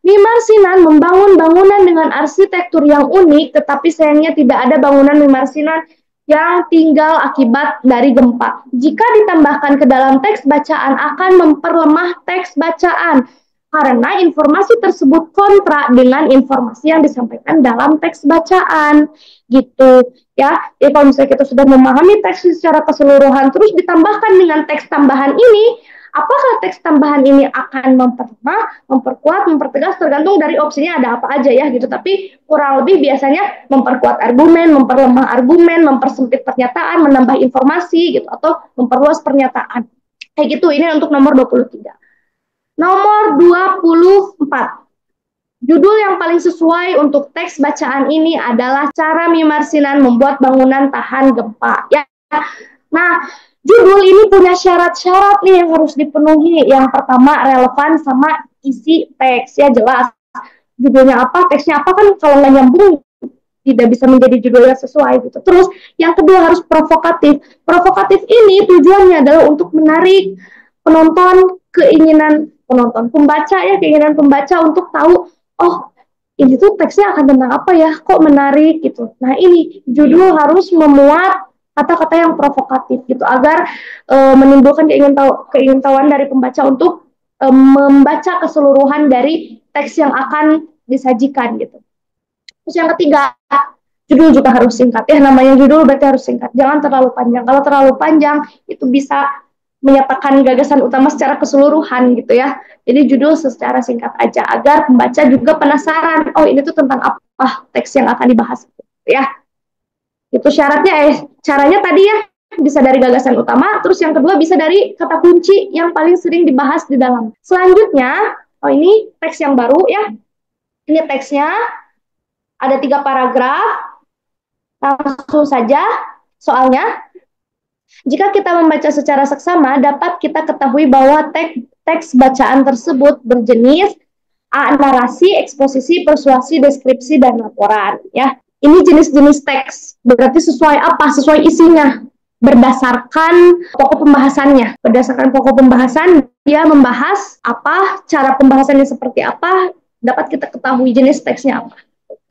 A: Mimarsinan membangun bangunan dengan arsitektur yang unik, tetapi sayangnya tidak ada bangunan Mimarsinan yang tinggal akibat dari gempa. Jika ditambahkan ke dalam teks bacaan akan memperlemah teks bacaan karena informasi tersebut kontra dengan informasi yang disampaikan dalam teks bacaan gitu ya. Jadi kalau misalnya kita sudah memahami teks secara keseluruhan terus ditambahkan dengan teks tambahan ini, apakah teks tambahan ini akan memperlemah, memperkuat, mempertegas, tergantung dari opsinya ada apa aja ya gitu. Tapi kurang lebih biasanya memperkuat argumen, memperlemah argumen, mempersempit pernyataan, menambah informasi gitu, atau memperluas pernyataan. Kayak gitu, ini untuk nomor 23. Nomor 24. Judul yang paling sesuai untuk teks bacaan ini adalah cara Mimarsinan membuat bangunan tahan gempa. Ya. Nah, judul ini punya syarat-syarat nih yang harus dipenuhi. Yang pertama relevan sama isi teks ya, jelas. Judulnya apa, teksnya apa, kan kalau nggak nyambung tidak bisa menjadi judul yang sesuai gitu. Terus yang kedua harus provokatif. Provokatif ini tujuannya adalah untuk menarik penonton, keinginan pembaca untuk tahu, oh ini tuh teksnya akan tentang apa ya, kok menarik gitu. Nah ini judul harus memuat kata-kata yang provokatif gitu agar menimbulkan keingintahuan dari pembaca untuk membaca keseluruhan dari teks yang akan disajikan gitu. Terus yang ketiga, Judul juga harus singkat ya, namanya judul berarti harus singkat. Jangan terlalu panjang. Kalau terlalu panjang itu bisa menyatakan gagasan utama secara keseluruhan gitu ya. Jadi judul secara singkat aja agar pembaca juga penasaran. Oh ini tuh tentang apa teks yang akan dibahas ya. Itu syaratnya caranya tadi ya bisa dari gagasan utama, terus yang kedua bisa dari kata kunci yang paling sering dibahas di dalam. Selanjutnya, oh ini teks yang baru ya. Ini teksnya ada 3 paragraf. Langsung saja soalnya. Jika kita membaca secara seksama, dapat kita ketahui bahwa teks bacaan tersebut berjenis A. Narasi, eksposisi, persuasi, deskripsi, dan laporan. Ya, ini jenis-jenis teks. Berarti sesuai apa? Sesuai isinya. Berdasarkan pokok pembahasannya. Berdasarkan pokok pembahasan, dia membahas apa, cara pembahasannya seperti apa, dapat kita ketahui jenis teksnya apa.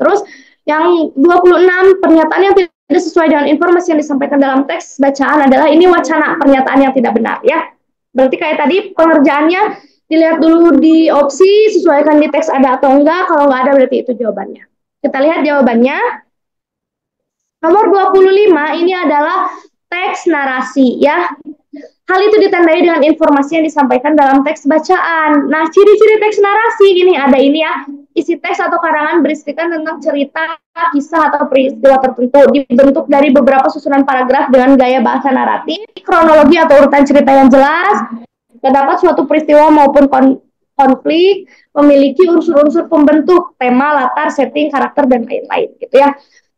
A: Terus, yang 26, pernyataan yang tidak sesuai dengan informasi yang disampaikan dalam teks bacaan adalah ini wacana, pernyataan yang tidak benar ya. Berarti kayak tadi pengerjaannya dilihat dulu di opsi, sesuaikan di teks ada atau enggak. Kalau nggak ada berarti itu jawabannya. Kita lihat jawabannya. Nomor 25 ini adalah teks narasi ya. Hal itu ditandai dengan informasi yang disampaikan dalam teks bacaan. Nah, ciri-ciri teks narasi ini ada ini ya. Isi teks atau karangan berisikan tentang cerita, kisah, atau peristiwa tertentu. Dibentuk dari beberapa susunan paragraf dengan gaya bahasa naratif, kronologi atau urutan cerita yang jelas. Terdapat suatu peristiwa maupun konflik, memiliki unsur-unsur pembentuk, tema, latar, setting, karakter, dan lain-lain gitu ya.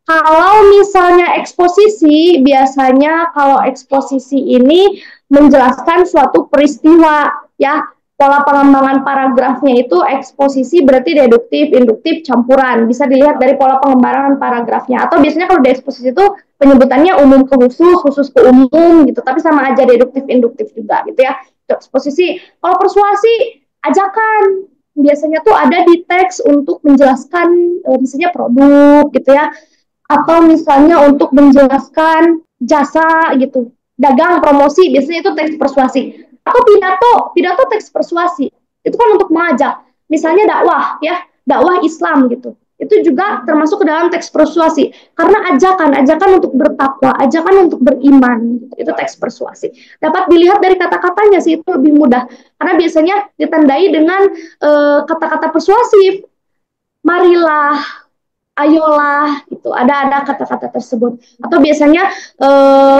A: Kalau misalnya eksposisi, biasanya kalau eksposisi ini menjelaskan suatu peristiwa ya. Pola pengembangan paragrafnya itu eksposisi berarti deduktif, induktif, campuran. Bisa dilihat dari pola pengembangan paragrafnya. Atau biasanya kalau di eksposisi itu penyebutannya umum ke khusus, khusus ke umum gitu. Tapi sama aja deduktif, induktif juga gitu ya. Itu eksposisi. Kalau persuasi, ajakan. Biasanya tuh ada di teks untuk menjelaskan misalnya produk gitu ya. Atau misalnya untuk menjelaskan jasa gitu. Dagang, promosi, biasanya itu teks persuasi. Atau pidato teks persuasi. Itu kan untuk mengajak. Misalnya dakwah ya, dakwah Islam gitu. Itu juga termasuk ke dalam teks persuasi. Karena ajakan untuk bertakwa, ajakan untuk beriman. Gitu. Itu teks persuasi. Dapat dilihat dari kata-katanya sih, itu lebih mudah. Karena biasanya ditandai dengan kata-kata persuasif. Marilah, ayolah, gitu. Ada kata-kata tersebut. Atau biasanya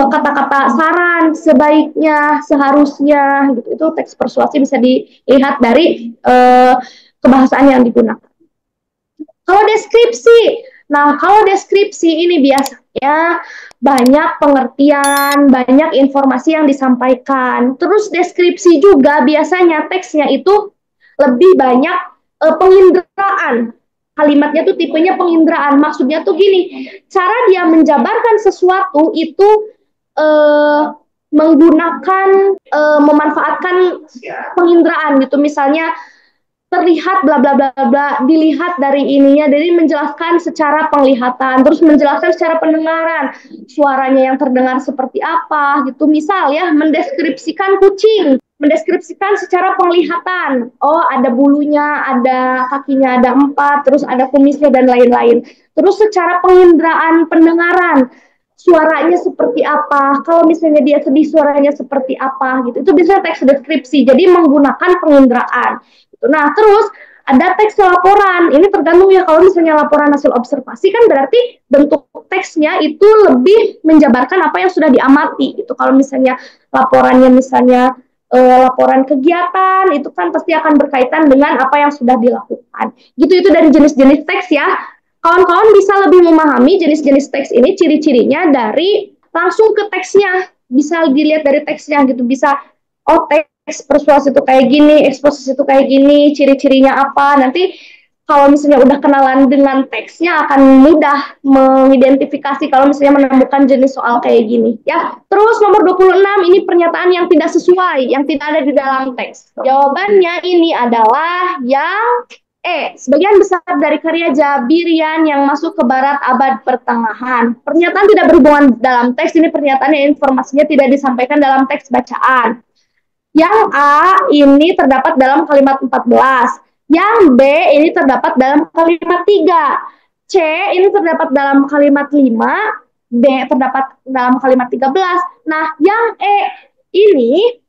A: kata-kata saran, sebaiknya, seharusnya, gitu. Itu teks persuasi bisa dilihat dari kebahasaan yang digunakan. Kalau deskripsi ini biasanya banyak pengertian, banyak informasi yang disampaikan. Terus deskripsi juga biasanya teksnya itu lebih banyak penginderaan. Kalimatnya tuh tipenya penginderaan. Maksudnya tuh gini, cara dia menjabarkan sesuatu itu menggunakan, memanfaatkan penginderaan gitu. Misalnya terlihat bla bla bla bla, dilihat dari ininya, jadi menjelaskan secara penglihatan, terus menjelaskan secara pendengaran, suaranya yang terdengar seperti apa gitu. Misal ya, mendeskripsikan kucing, mendeskripsikan secara penglihatan. Oh, ada bulunya, ada kakinya, ada 4, terus ada kumisnya dan lain-lain. Terus secara penginderaan pendengaran, suaranya seperti apa, kalau misalnya dia sedih suaranya seperti apa gitu. Itu bisa teks deskripsi, jadi menggunakan penginderaan. Nah, terus ada teks laporan. Ini tergantung ya, kalau misalnya laporan hasil observasi kan berarti bentuk teksnya itu lebih menjabarkan apa yang sudah diamati gitu. Kalau misalnya laporannya misalnya laporan kegiatan, itu kan pasti akan berkaitan dengan apa yang sudah dilakukan. Gitu, itu dari jenis-jenis teks ya. Kawan-kawan bisa lebih memahami jenis-jenis teks ini, ciri-cirinya dari langsung ke teksnya. Bisa dilihat dari teksnya gitu, bisa teks persuasi itu kayak gini, eksposisi itu kayak gini, ciri-cirinya apa. Nanti kalau misalnya udah kenalan dengan teksnya akan mudah mengidentifikasi kalau misalnya menemukan jenis soal kayak gini ya. Terus nomor 26 ini pernyataan yang tidak sesuai, yang tidak ada di dalam teks. Jawabannya ini adalah yang sebagian besar dari karya Jabirian yang masuk ke barat abad pertengahan. Pernyataan tidak berhubungan dalam teks, ini pernyataannya informasinya tidak disampaikan dalam teks bacaan. Yang A ini terdapat dalam kalimat 14. Yang B ini terdapat dalam kalimat 3. C ini terdapat dalam kalimat 5, D terdapat dalam kalimat 13. Nah, yang E ini,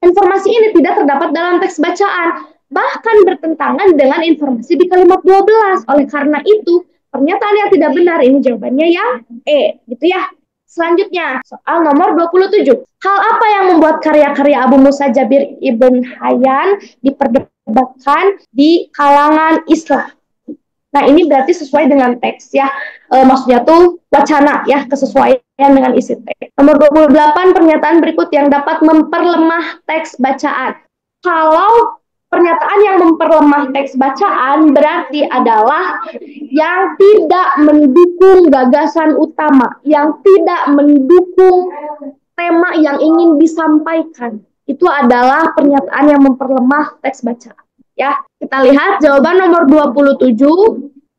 A: informasi ini tidak terdapat dalam teks bacaan, bahkan bertentangan dengan informasi di kalimat 12. Oleh karena itu, pernyataan yang tidak benar ini jawabannya yang E, gitu ya. Selanjutnya, soal nomor 27. Hal apa yang membuat karya-karya Abu Musa Jabir Ibn Hayyan diperdebatkan di kalangan Islam? Nah, ini berarti sesuai dengan teks ya. Maksudnya tuh wacana ya, kesesuaian dengan isi teks. Nomor 28, pernyataan berikut yang dapat memperlemah teks bacaan. Kalau pernyataan yang memperlemah teks bacaan berarti adalah yang tidak mendukung gagasan utama, yang tidak mendukung tema yang ingin disampaikan. Itu adalah pernyataan yang memperlemah teks bacaan. Ya, kita lihat jawaban nomor 27.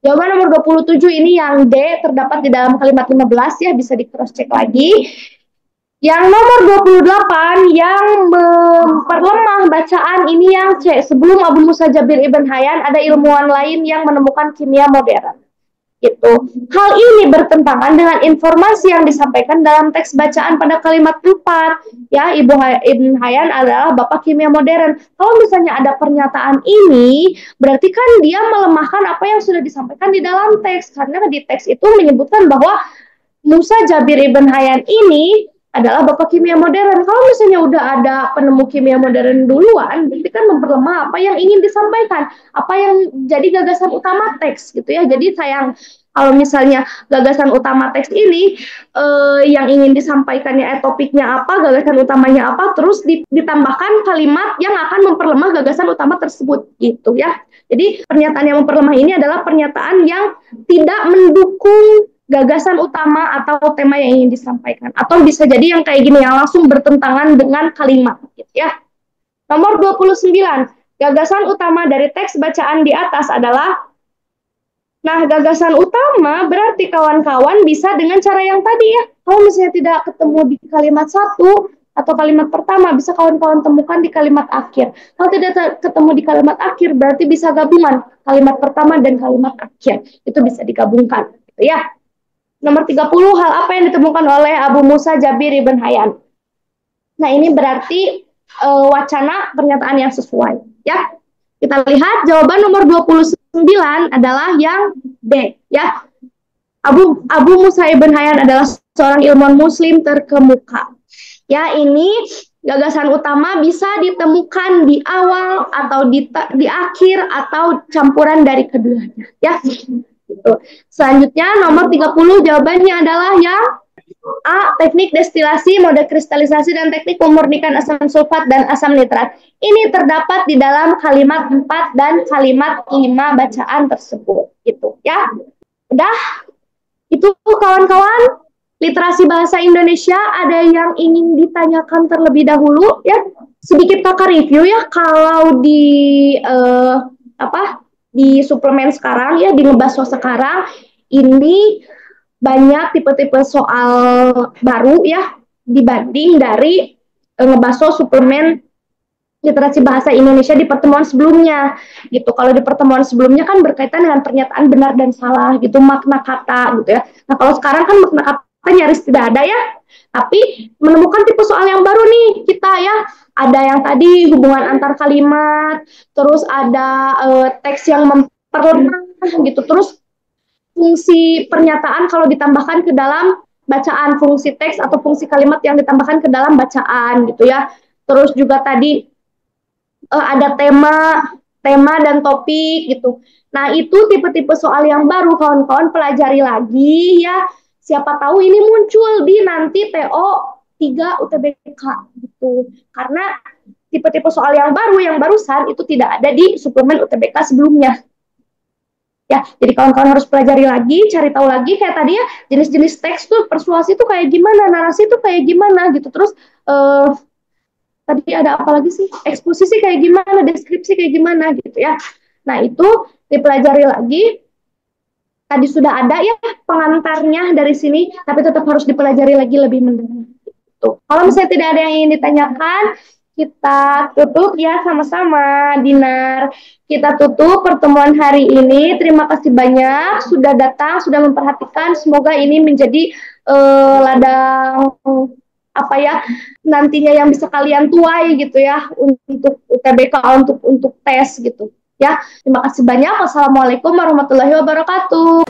A: Jawaban nomor 27 ini yang D terdapat di dalam kalimat 15 ya, bisa di cross check lagi. Yang nomor 28 yang memperlemah bacaan ini yang C. Sebelum Abu Musa Jabir Ibn Hayyan ada ilmuwan lain yang menemukan kimia modern. Gitu. Hal ini bertentangan dengan informasi yang disampaikan dalam teks bacaan pada kalimat 4. Ya, Ibn Hayyan adalah bapak kimia modern. Kalau misalnya ada pernyataan ini, berarti kan dia melemahkan apa yang sudah disampaikan di dalam teks. Karena di teks itu menyebutkan bahwa Musa Jabir Ibn Hayyan ini adalah bapak kimia modern. Kalau misalnya udah ada penemu kimia modern duluan, berarti kan memperlemah apa yang ingin disampaikan, apa yang jadi gagasan utama teks gitu ya. Jadi sayang kalau misalnya gagasan utama teks ini yang ingin disampaikannya topiknya apa, gagasan utamanya apa, terus ditambahkan kalimat yang akan memperlemah gagasan utama tersebut gitu ya. Jadi pernyataan yang memperlemah ini adalah pernyataan yang tidak mendukung gagasan utama atau tema yang ingin disampaikan. Atau bisa jadi yang kayak gini, yang langsung bertentangan dengan kalimat. Gitu ya. Nomor 29. Gagasan utama dari teks bacaan di atas adalah, nah gagasan utama berarti kawan-kawan bisa dengan cara yang tadi ya. Kalau misalnya tidak ketemu di kalimat 1 atau kalimat pertama, bisa kawan-kawan temukan di kalimat akhir. Kalau tidak ketemu di kalimat akhir, berarti bisa gabungan kalimat pertama dan kalimat akhir. Itu bisa digabungkan. Gitu ya. Nomor 30, hal apa yang ditemukan oleh Abu Musa Jabir Ibn Hayyan? Nah, ini berarti wacana pernyataan yang sesuai. Ya, kita lihat jawaban nomor 29 adalah yang D. Ya, Abu Musa Ibn Hayyan adalah seorang ilmuwan muslim terkemuka. Ya, ini gagasan utama bisa ditemukan di awal atau di akhir atau campuran dari keduanya. Ya. Gitu. Selanjutnya nomor 30 jawabannya adalah yang A. Teknik destilasi, mode kristalisasi, dan teknik memurnikan asam sulfat dan asam nitrat. Ini terdapat di dalam kalimat 4 dan kalimat 5 bacaan tersebut. Gitu ya. Udah? Itu kawan-kawan. Literasi bahasa Indonesia ada yang ingin ditanyakan terlebih dahulu ya. Sedikit kakak review ya, kalau di di suplemen sekarang ya, di ngebaso sekarang ini banyak tipe-tipe soal baru ya dibanding dari ngebaso suplemen literasi bahasa Indonesia di pertemuan sebelumnya gitu. Kalau di pertemuan sebelumnya kan berkaitan dengan pernyataan benar dan salah gitu, makna kata gitu ya. Nah, kalau sekarang kan makna kata nyaris tidak ada ya. Tapi menemukan tipe soal yang baru nih kita ya. Ada yang tadi hubungan antar kalimat, terus ada teks yang memperlemah gitu, terus fungsi pernyataan kalau ditambahkan ke dalam bacaan, fungsi teks atau fungsi kalimat yang ditambahkan ke dalam bacaan gitu ya. Terus juga tadi ada tema dan topik gitu. Nah, itu tipe-tipe soal yang baru, kawan-kawan pelajari lagi ya. Siapa tahu ini muncul di nanti TO 3 UTBK gitu. Karena tipe-tipe soal yang baru, yang barusan itu tidak ada di suplemen UTBK sebelumnya. Ya, jadi kawan-kawan harus pelajari lagi, cari tahu lagi kayak tadi ya, jenis-jenis teks tuh, persuasi tuh kayak gimana, narasi tuh kayak gimana gitu. Terus tadi ada apa lagi sih? Eksposisi kayak gimana, deskripsi kayak gimana gitu ya. Nah, itu dipelajari lagi. Tadi sudah ada ya pengantarnya dari sini, tapi tetap harus dipelajari lagi lebih mendalam. Gitu. Kalau misalnya tidak ada yang ingin ditanyakan, Kita tutup ya sama-sama, Dinar. Kita tutup pertemuan hari ini. Terima kasih banyak sudah datang, sudah memperhatikan. Semoga ini menjadi ladang apa ya nantinya yang bisa kalian tuai gitu ya untuk UTBK untuk tes gitu ya. Terima kasih banyak. Wassalamualaikum warahmatullahi wabarakatuh.